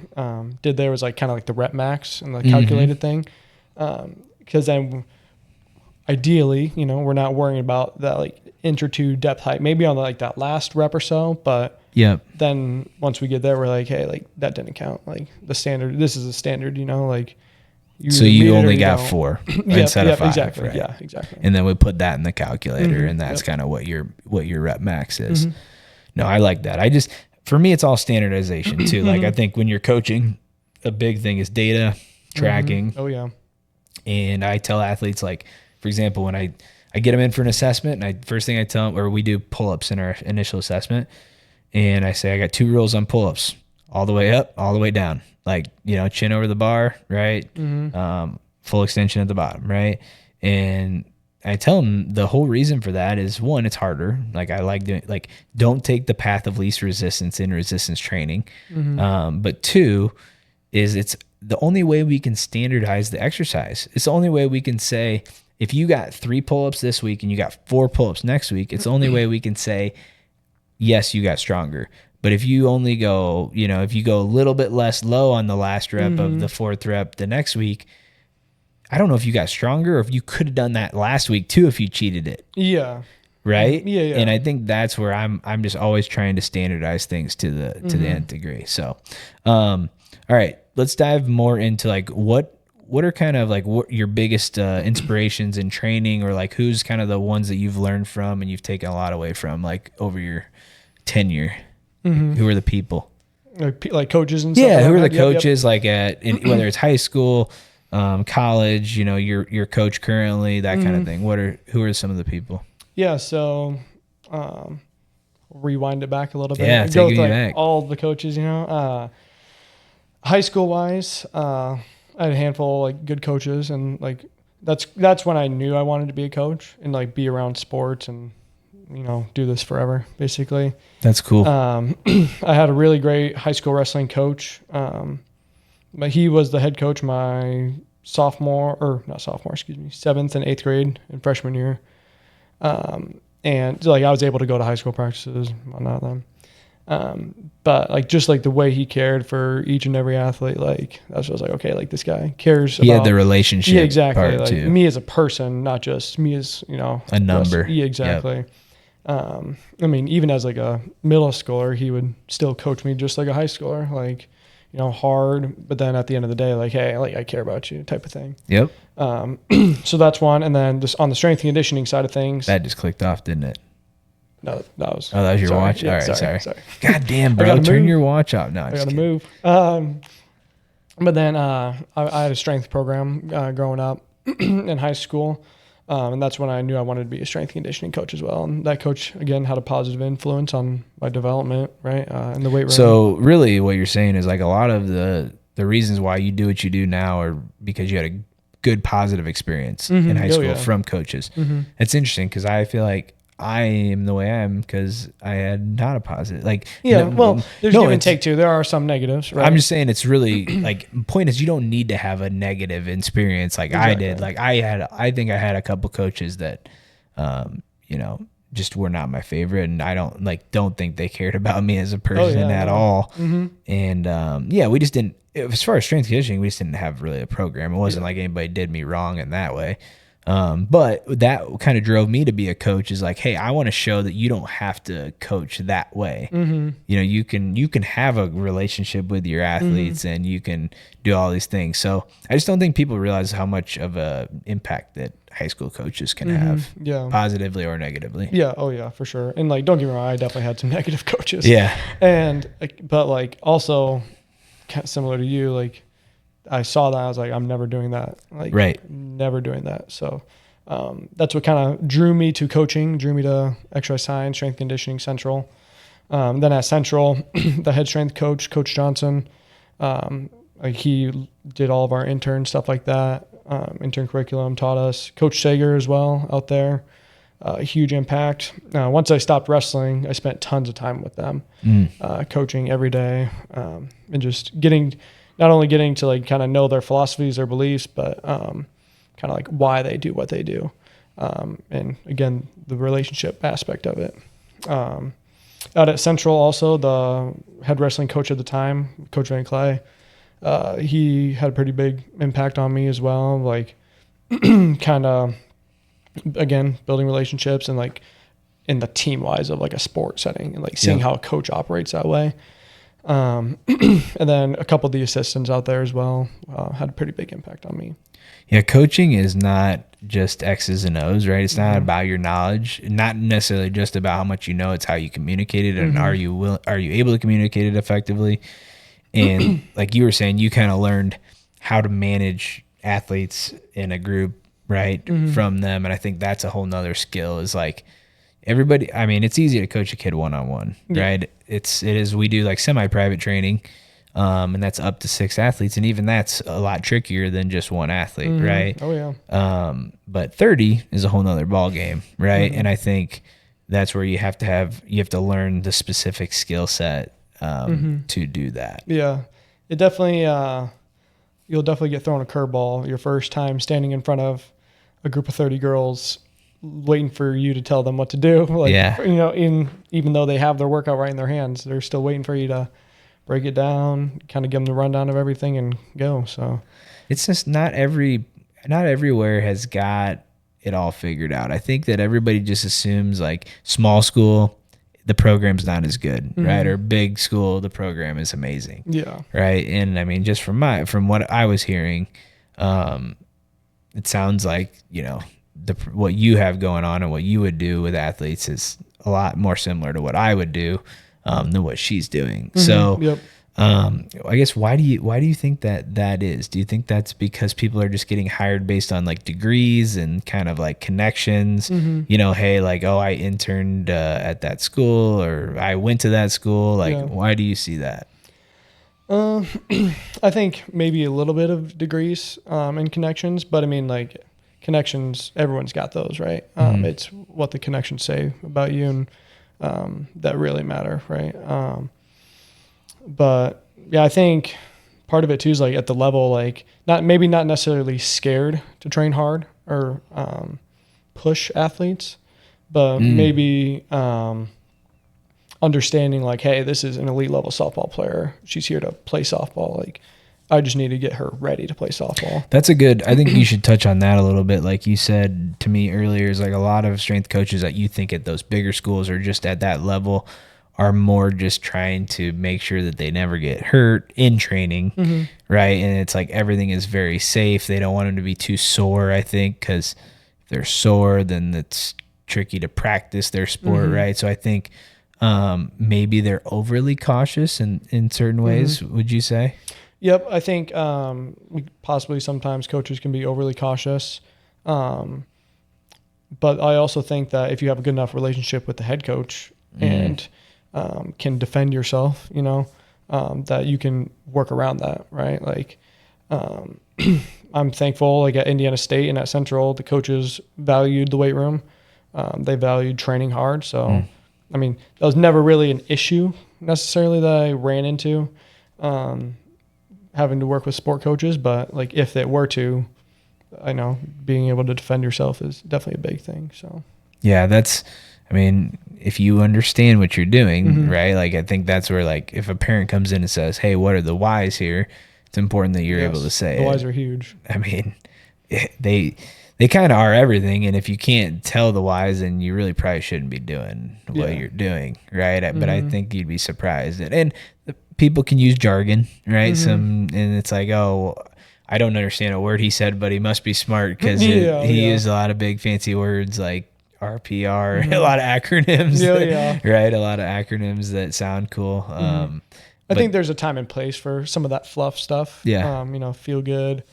did there was like kind of like the rep max and the calculated thing. Because then ideally, we're not worrying about that like inch or two depth height, maybe on like that last rep or so. But then once we get there, we're like, hey, like that didn't count. Like the standard, this is a standard, like. So you only got 4 instead of 5. Exactly. Right? Yeah, exactly. And then we put that in the calculator, and that's kind of what your rep max is. No, I like that. For me, it's all standardization too. Like, I think when you're coaching, a big thing is data tracking. Oh yeah. And I tell athletes, like, for example, when I get them in for an assessment, and first thing I tell them, or we do pull-ups in our initial assessment, and I say, I got 2 rules on pull-ups, all the way up, all the way down. Like, chin over the bar, right? Full extension at the bottom, right? And I tell them the whole reason for that is, one, it's harder. Like, I like doing, like, don't take the path of least resistance in resistance training. But 2 is it's the only way we can standardize the exercise. It's the only way we can say, if you got 3 pull-ups this week and you got 4 pull-ups next week, it's the only way we can say, yes, you got stronger. But if you only go, if you go a little bit less low on the last rep of the 4th rep the next week, I don't know if you got stronger, or if you could have done that last week too if you cheated it. Yeah. Right? Yeah. And I think that's where I'm just always trying to standardize things to the nth degree. So, all right, let's dive more into like what are kind of like what your biggest inspirations in training, or like who's kind of the ones that you've learned from and you've taken a lot away from, like over your tenure. Who are the people? Like coaches and stuff? Yeah, who are the coaches like whether it's high school, college, your coach currently, that kind of thing. Who are some of the people? Yeah, so rewind it back a little bit. Yeah, take me back. All the coaches, high school wise, I had a handful of like good coaches, and like that's when I knew I wanted to be a coach and like be around sports and do this forever, basically. That's cool. I had a really great high school wrestling coach. But he was the head coach my seventh and eighth grade in freshman year. And like I was able to go to high school practices, whatnot then. But like just like the way he cared for each and every athlete, like that's what I was like, okay, like this guy cares He about had the relationship. yeah, exactly. Part Like too. me as a person, not just me as, A number. Yeah, exactly. I mean, even as like a middle schooler, he would still coach me just like a high schooler, like, hard, but then at the end of the day, like, hey, like I care about you type of thing. Yep. So that's one. And then just on the strength and conditioning side of things. That just clicked off, didn't it? No, that was. Oh, that was your sorry. watch? Yeah, all right, sorry. God damn, I bro. gotta Turn move. your watch off. No, I got to move. But then I had a strength program growing up in high school. And that's when I knew I wanted to be a strength conditioning coach as well. And that coach, again, had a positive influence on my development, right, in the weight room. So really what you're saying is like a lot of the reasons why you do what you do now are because you had a good positive experience in high school from coaches. It's interesting because I feel like I am the way I am because I had not a positive, like, there's give and take too. There are some negatives, right? I'm just saying it's really like, point is you don't need to have a negative experience like I did. Like I think I had a couple coaches that, just were not my favorite, and I don't think they cared about me as a person at all. And we just didn't, as far as strength conditioning, we just didn't have really a program. It wasn't like anybody did me wrong in that way. But that kind of drove me to be a coach, is like, hey, I want to show that you don't have to coach that way. You can have a relationship with your athletes and you can do all these things. So I just don't think people realize how much of a impact that high school coaches can have, positively or negatively. Yeah. Oh yeah, for sure. And like, don't get me wrong, I definitely had some negative coaches. Yeah. But like also kind of similar to you, like, I saw that, I was like, I'm never doing that. Like, never doing that. So that's what kind of drew me to coaching, drew me to exercise science, strength conditioning, Central. Then at Central, the head strength coach, Coach Johnson, like he did all of our intern stuff like that. Intern curriculum, taught us. Coach Sager as well out there. Huge impact. Once I stopped wrestling, I spent tons of time with them, coaching every day, and just not only getting to like kind of know their philosophies, their beliefs, but kind of like why they do what they do. And again, the relationship aspect of it. Out at Central also, the head wrestling coach at the time, Coach Van Clay, he had a pretty big impact on me as well. Like kind of, again, building relationships and like in the team wise of like a sport setting and like seeing how a coach operates that way. And then a couple of the assistants out there as well had a pretty big impact on me. Yeah, coaching is not just X's and O's, right? It's not about your knowledge, not necessarily just about how much you know. It's how you communicate it, and are you able to communicate it effectively? And like you were saying, you kind of learned how to manage athletes in a group, right, from them. And I think that's a whole nother skill. Is like everybody. I mean, it's easy to coach a kid one-on-one, right? It is. We do like semi-private training. And that's up to 6 athletes. And even that's a lot trickier than just one athlete, right? Oh, yeah. But 30 is a whole nother ball game, right? And I think that's where you have to learn the specific skill set to do that. Yeah. It definitely, you'll definitely get thrown a curveball your first time standing in front of a group of 30 girls waiting for you to tell them what to do. Like, even though they have their workout right in their hands, they're still waiting for you to break it down, kind of give them the rundown of everything and go. So it's just not everywhere has got it all figured out. I think that everybody just assumes like small school, the program's not as good, right? Or big school, the program is amazing. Yeah. Right. And I mean, just from what I was hearing, it sounds like, what you have going on and what you would do with athletes is a lot more similar to what I would do. Than what she's doing. So, I guess why do you think that is? Do you think that's because people are just getting hired based on like degrees and kind of like connections? Hey, like, oh, I interned at that school or I went to that school. Like, why do you see that? I think maybe a little bit of degrees and connections, but I mean, like connections, everyone's got those, right? It's what the connections say about you and that really matter, right? But yeah, I think part of it too is like at the level, like not necessarily scared to train hard or push athletes, but maybe understanding like, hey, this is an elite level softball player. She's here to play softball. Like, I just need to get her ready to play softball. That's a good, I think you should touch on that a little bit. Like you said to me earlier, is like a lot of strength coaches that you think at those bigger schools or just at that level are more just trying to make sure that they never get hurt in training, right? And it's like everything is very safe. They don't want them to be too sore, I think, because if they're sore, then it's tricky to practice their sport, right? So I think maybe they're overly cautious in certain ways, would you say? Yep, I think possibly sometimes coaches can be overly cautious. But I also think that if you have a good enough relationship with the head coach and can defend yourself, that you can work around that, right? Like, I'm thankful, like at Indiana State and at Central, the coaches valued the weight room. They valued training hard. So, I mean, that was never really an issue necessarily that I ran into, having to work with sport coaches. But like if they were to, I know being able to defend yourself is definitely a big thing. So, yeah, I mean, if you understand what you're doing, right? Like, I think that's where, like, if a parent comes in and says, hey, what are the whys here? It's important that you're able to say the whys are huge. I mean, they kind of are everything. And if you can't tell the whys, then you really probably shouldn't be doing what you're doing, right? But I think you'd be surprised. And people can use jargon, right? And it's like, oh, I don't understand a word he said, but he must be smart because he used a lot of big fancy words like RPR, a lot of acronyms, right? A lot of acronyms that sound cool. I think there's a time and place for some of that fluff stuff. Yeah. Feel good.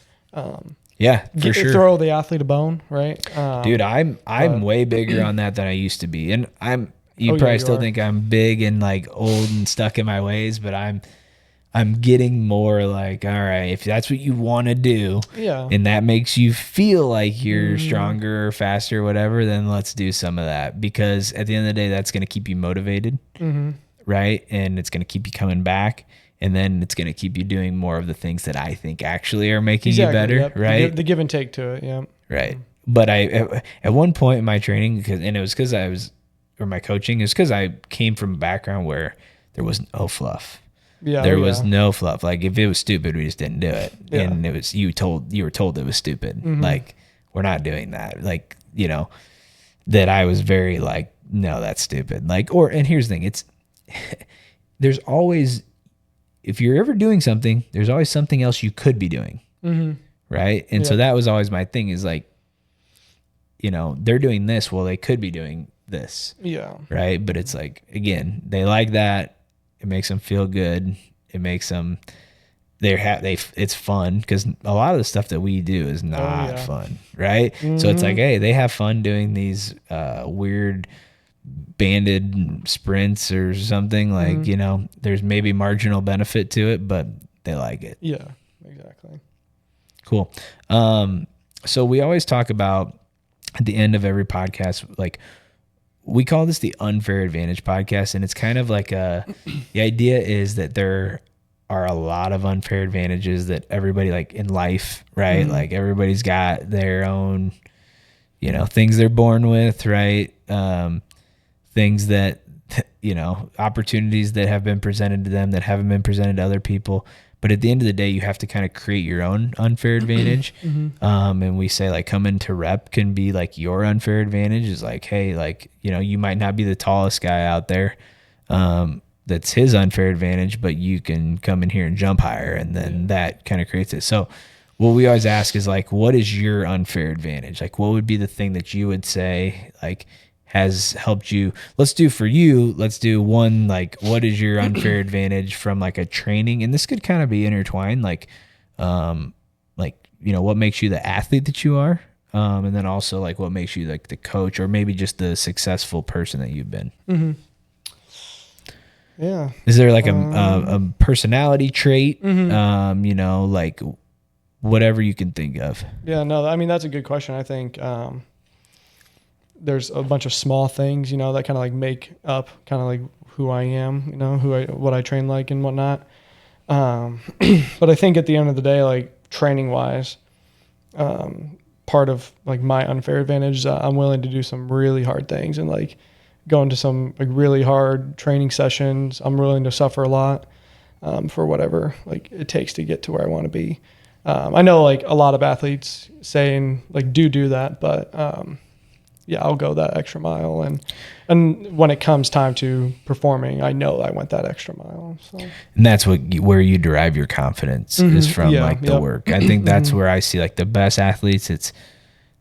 Yeah, for sure. Throw the athlete a bone, right? Dude, I'm way bigger on that than I used to be. And you probably still think I'm big and like old and stuck in my ways, but I'm getting more like, all right, if that's what you want to do, and that makes you feel like you're stronger or faster or whatever, then let's do some of that. Because at the end of the day, that's going to keep you motivated, right? And it's going to keep you coming back. And then it's going to keep you doing more of the things that I think actually are making you better, right? The give and take to it, yeah. Right. But at one point in my training, my coaching is because I came from a background where there was no fluff. There was no fluff. Like if it was stupid, we just didn't do it. And it was you were told it was stupid. Like we're not doing that. Like, that I was very like, no, that's stupid. Like, and here's the thing, it's there's always, if you're ever doing something, there's always something else you could be doing. Right. And so that was always my thing is like, they're doing this. Well, they could be doing this. Yeah. Right. But it's like, again, they like that. It makes them feel good. It makes them, it's fun because a lot of the stuff that we do is not fun. Right. So it's like, hey, they have fun doing these weird banded sprints or something like, there's maybe marginal benefit to it, but they like it. Yeah, exactly. Cool. So we always talk about at the end of every podcast, like we call this the unfair advantage podcast. And it's kind of like the idea is that there are a lot of unfair advantages that everybody like in life, right? Like everybody's got their own, things they're born with, right? Things that, opportunities that have been presented to them that haven't been presented to other people. But at the end of the day, you have to kind of create your own unfair advantage. And we say like come into rep can be like your unfair advantage is like, hey, like, you might not be the tallest guy out there. That's his unfair advantage, but you can come in here and jump higher. And then that kind of creates it. So what we always ask is like, what is your unfair advantage? Like what would be the thing that you would say like has helped you? Let's do one, like what is your unfair advantage from like a training? And this could kind of be intertwined, like what makes you the athlete that you are, and then also like what makes you like the coach or maybe just the successful person that you've been. Yeah. Is there like a personality trait, like whatever you can think of? Yeah, no, I mean, that's a good question. I think there's a bunch of small things, that kind of like make up kind of like who I am, what I train like and whatnot. But I think at the end of the day, like training wise, part of like my unfair advantage is that I'm willing to do some really hard things and like go into some like really hard training sessions. I'm willing to suffer a lot for whatever like it takes to get to where I want to be. I know like a lot of athletes saying like do that, but yeah, I'll go that extra mile. And when it comes time to performing, I know I went that extra mile. So. And that's where you derive your confidence is from the work. I think that's where I see like the best athletes.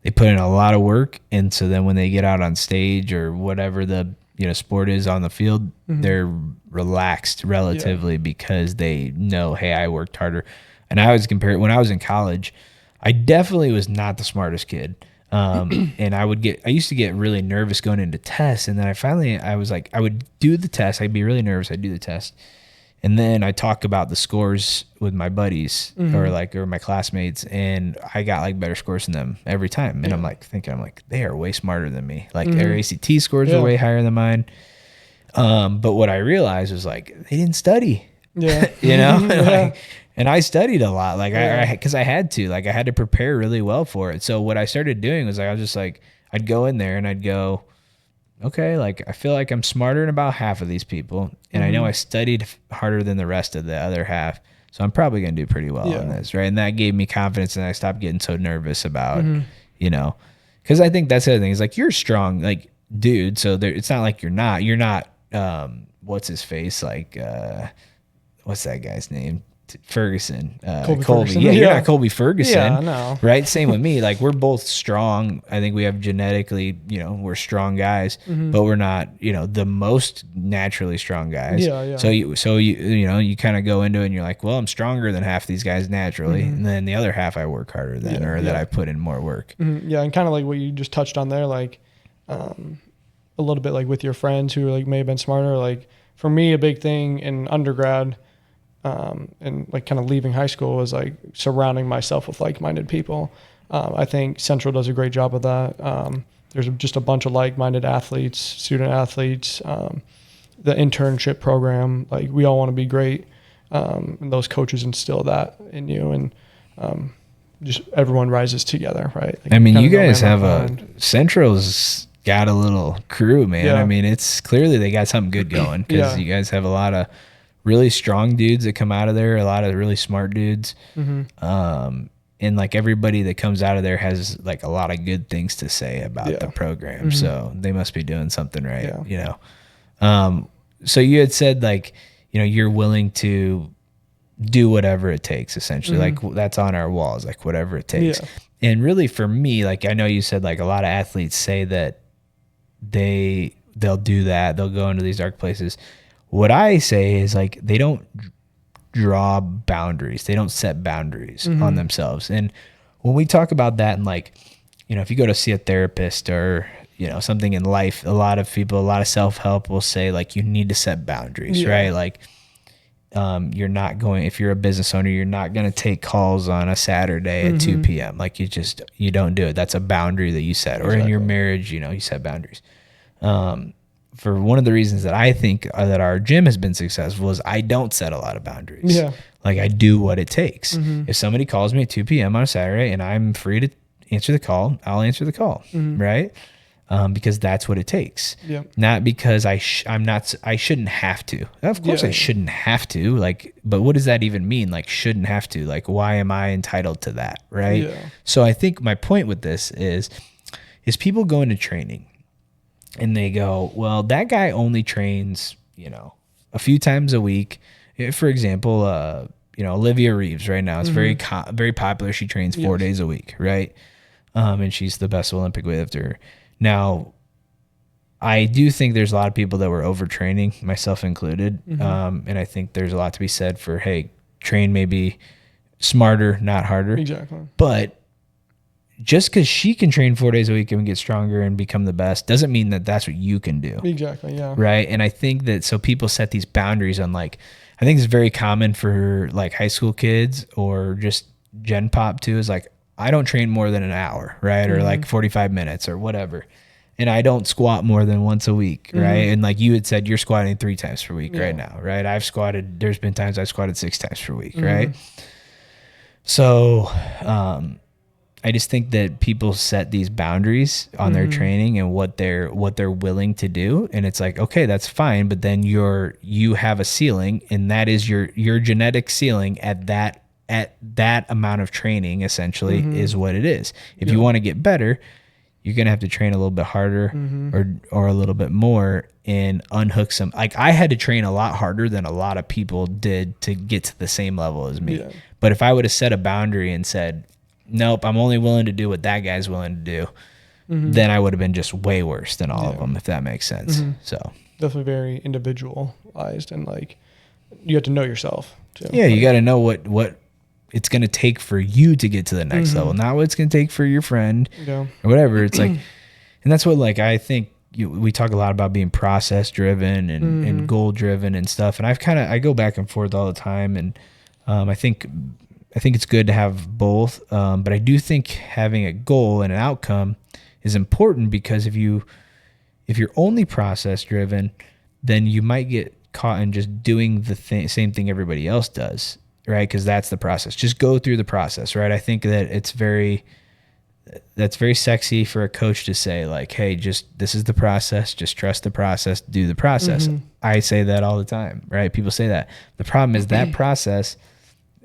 They put in a lot of work. And so then when they get out on stage or whatever the, sport is on the field, they're relaxed relatively because they know, hey, I worked harder. And I always compare it when I was in college, I definitely was not the smartest kid. And I used to get really nervous going into tests. And then I was like, I would do the test. I'd be really nervous. I'd do the test. And then I talk about the scores with my buddies or my classmates. And I got like better scores than them every time. And I'm like, they are way smarter than me. Like their ACT scores were way higher than mine. But what I realized was like, they didn't study, and I studied a lot, like because I had to prepare really well for it. So what I started doing was I was just like, I'd go in there and I'd go, okay, like I feel like I'm smarter than about half of these people. And I know I studied harder than the rest of the other half. So I'm probably going to do pretty well on this. Right. And that gave me confidence and I stopped getting so nervous about, because I think that's the other thing is like, you're strong, like dude. So it's not like you're not, what's his face? Like, what's that guy's name? Ferguson, Colby. Ferguson. Yeah, you're not Colby Ferguson. Yeah, no. Right? Same with me. Like we're both strong. I think we have genetically, we're strong guys, but we're not, the most naturally strong guys. Yeah. So you kind of go into it and you're like, well, I'm stronger than half these guys naturally, and then the other half I work harder than, that I put in more work. Yeah, and kind of like what you just touched on there, like a little bit like with your friends who like may have been smarter. Like for me, a big thing in undergrad. And like kind of leaving high school was like surrounding myself with like-minded people. I think Central does a great job of that. There's just a bunch of like-minded athletes, student athletes, the internship program, like we all want to be great. And those coaches instill that in you and just everyone rises together, right? Like, I mean, you guys have Central's got a little crew, man. I mean, it's clearly they got something good going because you guys have a lot of really strong dudes that come out of there, a lot of really smart dudes. And like everybody that comes out of there has like a lot of good things to say about the program. So they must be doing something right, So you had said like, you're willing to do whatever it takes essentially. Like that's on our walls, like whatever it takes. And really for me, like I know you said like a lot of athletes say that they'll do that. They'll go into these dark places. What I say is like they don't draw boundaries. They don't set boundaries on themselves. And when we talk about that and like, if you go to see a therapist or, something in life, a lot of people, a lot of self-help will say like you need to set boundaries, right? Like you're not going, if you're a business owner, you're not going to take calls on a Saturday at 2 p.m. Like you don't do it. That's a boundary that you set. Or in your marriage, you set boundaries. For one of the reasons that I think that our gym has been successful is I don't set a lot of boundaries. Like I do what it takes. If somebody calls me at 2 p.m. on a Saturday and I'm free to answer the call, I'll answer the call, right? Because that's what it takes. Not because I shouldn't have to. Of course I shouldn't have to. Like, but what does that even mean? Like shouldn't have to. Like why am I entitled to that, right? So I think my point with this is people go into training and they go, well, that guy only trains, a few times a week. For example, Olivia Reeves right now is very popular. She trains 4 days a week, right? And she's the best Olympic weightlifter. Now, I do think there's a lot of people that were overtraining, myself included. And I think there's a lot to be said for, hey, train maybe smarter, not harder. Exactly. But just because she can train 4 days a week and get stronger and become the best doesn't mean that that's what you can do. Exactly. Yeah. Right. And I think that so people set these boundaries on like, I think it's very common for like high school kids or just Gen Pop too is like, I don't train more than an hour, right? Or like 45 minutes or whatever. and I don't squat more than once a week, right? Mhm. And like you had said, you're squatting 3 times per week Yeah. right now, right? There's been times I've squatted 6 times per week, Mhm. right? So, I just think that people set these boundaries on their training and what they're willing to do, and it's like, okay, that's fine, but then you have a ceiling, and that is your genetic ceiling at that amount of training essentially is what it is. If you want to get better, you're going to have to train a little bit harder or a little bit more and unhook some. Like I had to train a lot harder than a lot of people did to get to the same level as me. Yeah. But if I would have set a boundary and said, nope, I'm only willing to do what that guy's willing to do, then I would have been just way worse than all of them, if that makes sense. So Definitely very individualized, and like you have to know yourself too. yeah, you got to know what it's going to take for you to get to the next level, not what it's going to take for your friend or whatever. It's like, and that's what, like, I think we talk a lot about being process driven and goal driven and stuff. And I go back and forth all the time. And I think it's good to have both. But I do think having a goal and an outcome is important, because if you're only process driven, then you might get caught in just doing the same thing everybody else does, right? Because that's the process. Just go through the process, right? I think that that's very sexy for a coach to say, like, hey, this is the process. Just trust the process. Do the process. I say that all the time, right? People say that. The problem is that process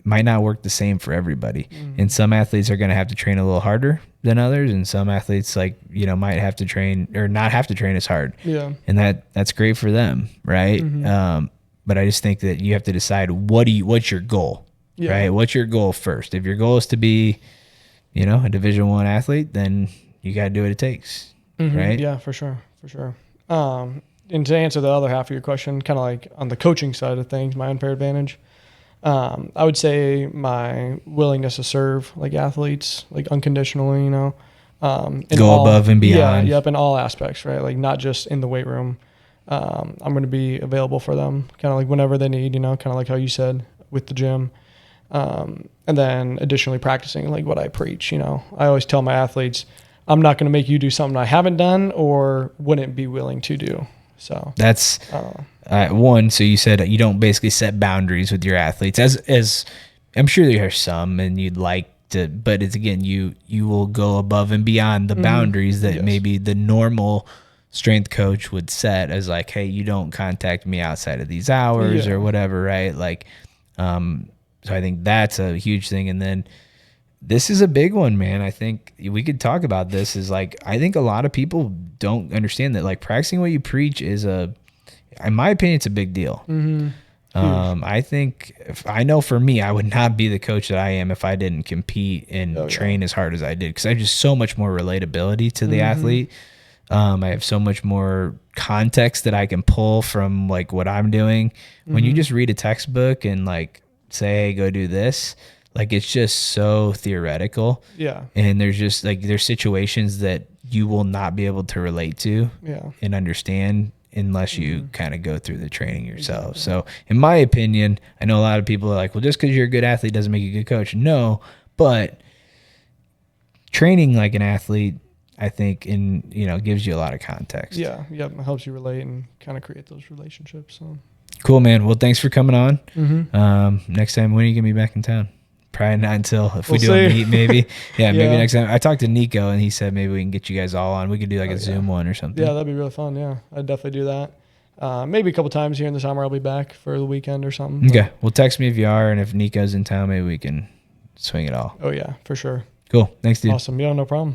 might not work the same for everybody. And some athletes are going to have to train a little harder than others. And some athletes, like, might have to train or not have to train as hard. Yeah. And that's great for them. Right. But I just think that you have to decide what's your goal, right? What's your goal first? If your goal is to be, a Division I athlete, then you got to do what it takes. Right. Yeah, for sure. And to answer the other half of your question, kind of like on the coaching side of things, my unfair advantage, I would say my willingness to serve like athletes, like unconditionally, go above and beyond. Yeah, yep, in all aspects, right? Like not just in the weight room. I'm going to be available for them, kind of like whenever they need, kind of like how you said with the gym. And then additionally practicing like what I preach. I always tell my athletes, I'm not going to make you do something I haven't done or wouldn't be willing to do. So that's one. So you said you don't basically set boundaries with your athletes, as I'm sure there are some, and you'd like to, but it's, again, you will go above and beyond the boundaries that maybe the normal strength coach would set as, like, hey, you don't contact me outside of these hours or whatever. Right. Like, so I think that's a huge thing. And then this is a big one, man. I think we could talk about this. Is like, I think a lot of people don't understand that, like, practicing what you preach is in my opinion, it's a big deal. I think I know for me, I would not be the coach that I am if I didn't compete and train as hard as I did, because I have just so much more relatability to the athlete. I have so much more context that I can pull from, like, what I'm doing. When you just read a textbook and, like, say, hey, go do this, like, it's just so theoretical. Yeah. And there's just, like, there's situations that you will not be able to relate to and understand unless you kind of go through the training yourself. So in my opinion, I know a lot of people are like, well, just because you're a good athlete doesn't make you a good coach. No, but training like an athlete, I think, gives you a lot of context. Yeah. Yep. It helps you relate and kind of create those relationships. So cool, man. Well, thanks for coming on. Next time, when are you going to be back in town? Probably not until if we do a meet, maybe. Maybe next time. I talked to Nico, and he said maybe we can get you guys all on. We could do like a Zoom one or something. Yeah, that'd be really fun. Yeah, I'd definitely do that. Maybe a couple times here in the summer I'll be back for the weekend or something. Okay. Well, text me if you are, and if Nico's in town, maybe we can swing it all. Oh, yeah, for sure. Cool. Thanks, dude. Awesome. Yeah, no problem.